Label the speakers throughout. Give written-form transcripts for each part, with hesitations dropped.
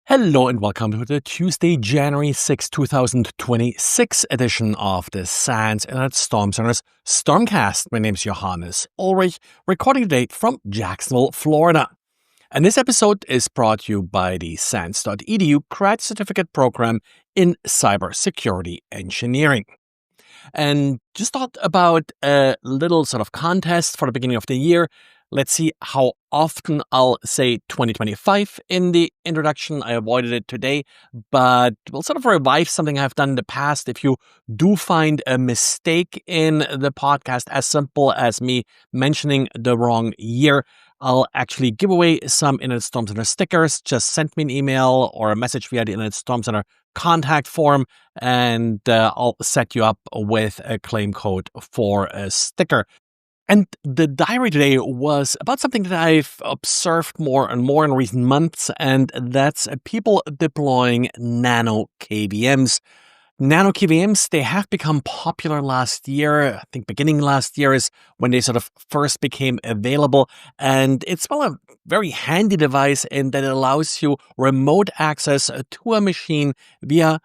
Speaker 1: Hello and welcome to the Tuesday, January 6, 2026 edition of the SANS Internet Storm Center's Stormcast. My name is Johannes Ulrich, recording today from Jacksonville, Florida. And this episode is brought to you by the SANS.edu Grad Certificate Program in Cybersecurity Engineering. And just thought about a little sort of contest for the beginning of the year. Let's see how often I'll say 2025 in the introduction. I avoided it today, but we'll sort of revive something I've done in the past. If you do find a mistake in the podcast as simple as me mentioning the wrong year, I'll actually give away some Internet Storm Center stickers. Just send me an email or a message via the Internet Storm Center contact form, and I'll set you up with a claim code for a sticker. And the diary today was about something that I've observed more and more in recent months, and that's people deploying nano KVMs. Nano KVMs, they have become popular last year. I think beginning last year is when they sort of first became available. And it's a very handy device in that it allows you remote access to a machine via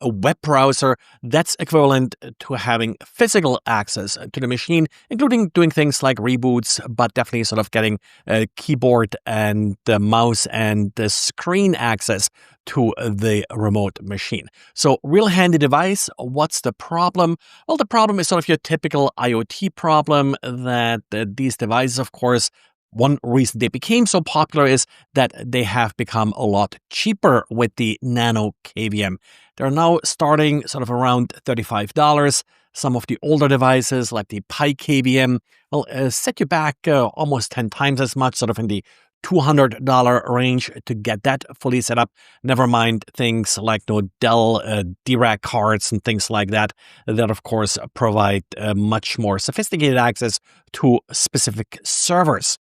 Speaker 1: a web browser that's equivalent to having physical access to the machine, including doing things like reboots, but definitely sort of getting a keyboard and the mouse and the screen access to the remote machine. So real handy device. What's the problem? Well, the problem is sort of your typical IoT problem that these devices, of course, one reason they became so popular is that they have become a lot cheaper with the nano KVM. They're now starting sort of around $35. Some of the older devices like the pikvm will set you back almost 10 times as much, sort of in the $200 range to get that fully set up. Never mind things like Dell DRAC cards and things like that, that of course provide much more sophisticated access to specific servers.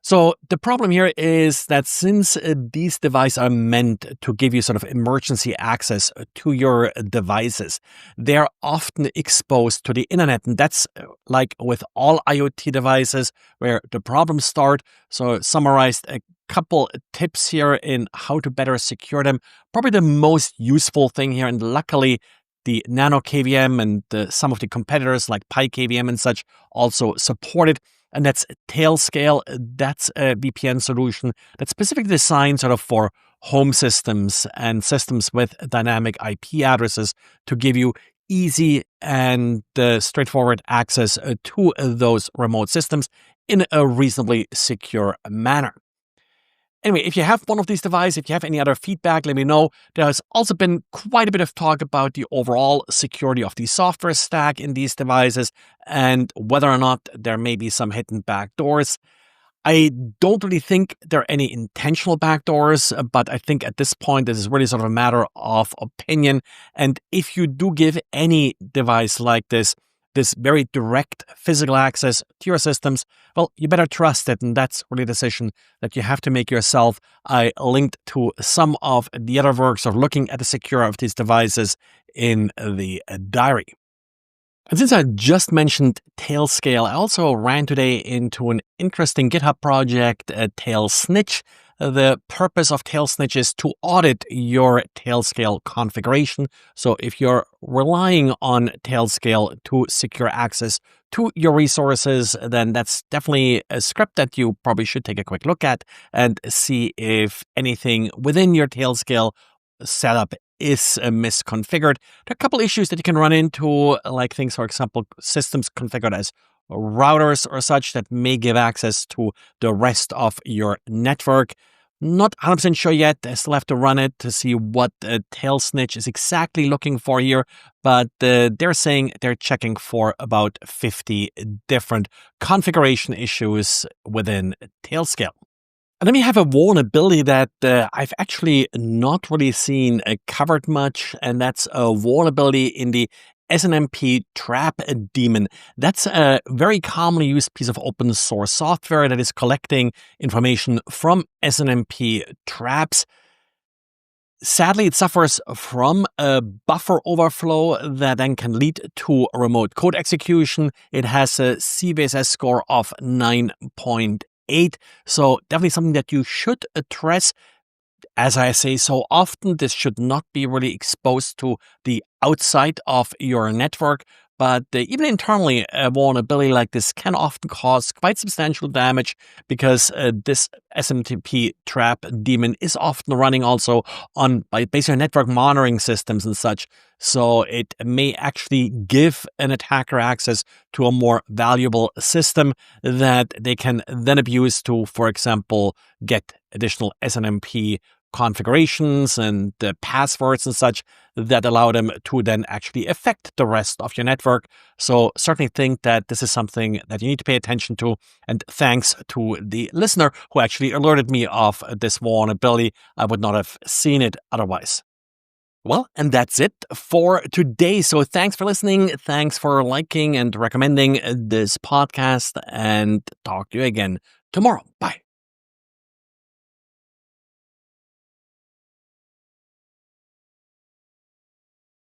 Speaker 1: So the problem here is that since these devices are meant to give you sort of emergency access to your devices, they're often exposed to the internet. And that's like with all IoT devices where the problems start. So summarized a couple tips here in how to better secure them. Probably the most useful thing here, and luckily the nano KVM and some of the competitors like pikvm and such also support it. And that's Tailscale. That's a VPN solution that's specifically designed sort of for home systems and systems with dynamic IP addresses to give you easy and straightforward access to those remote systems in a reasonably secure manner. Anyway, if you have one of these devices, if you have any other feedback, let me know. There's also been quite a bit of talk about the overall security of the software stack in these devices and whether or not there may be some hidden backdoors. I don't really think there are any intentional backdoors, but I think at this point, this is really sort of a matter of opinion. And if you do give any device like this very direct physical access to your systems, well, you better trust it. And that's really a decision that you have to make yourself. I linked to some of the other works of looking at the security of these devices in the diary. And since I just mentioned Tailscale, I also ran today into an interesting GitHub project, Tailsnitch. The purpose of Tailsnitch is to audit your Tailscale configuration. So if you're relying on Tailscale to secure access to your resources, then that's definitely a script that you probably should take a quick look at and see if anything within your Tailscale setup is misconfigured. There are a couple issues that you can run into, like things, for example, systems configured as routers or such that may give access to the rest of your network. Not 100% sure yet. I still have to run it to see what Tailsnitch is exactly looking for here, but they're saying they're checking for about 50 different configuration issues within Tailscale. And then we have a vulnerability that I've actually not really seen covered much, and that's a vulnerability in the snmptrapd. That's a very commonly used piece of open source software that is collecting information from SNMP traps. Sadly, it suffers from a buffer overflow that then can lead to a remote code execution. It has a CVSS score of 9.8. So definitely something that you should address. As I say so often, this should not be really exposed to the outside of your network, but even internally, a vulnerability like this can often cause quite substantial damage because this SNMP trap daemon is often running also on basically network monitoring systems and such. So it may actually give an attacker access to a more valuable system that they can then abuse to, for example, get additional SNMP configurations and the passwords and such that allow them to then actually affect the rest of your network. So certainly think that this is something that you need to pay attention to. And thanks to the listener who actually alerted me of this vulnerability. I would not have seen it otherwise. Well, and that's it for today. So thanks for listening. Thanks for liking and recommending this podcast, and talk to you again tomorrow. Bye.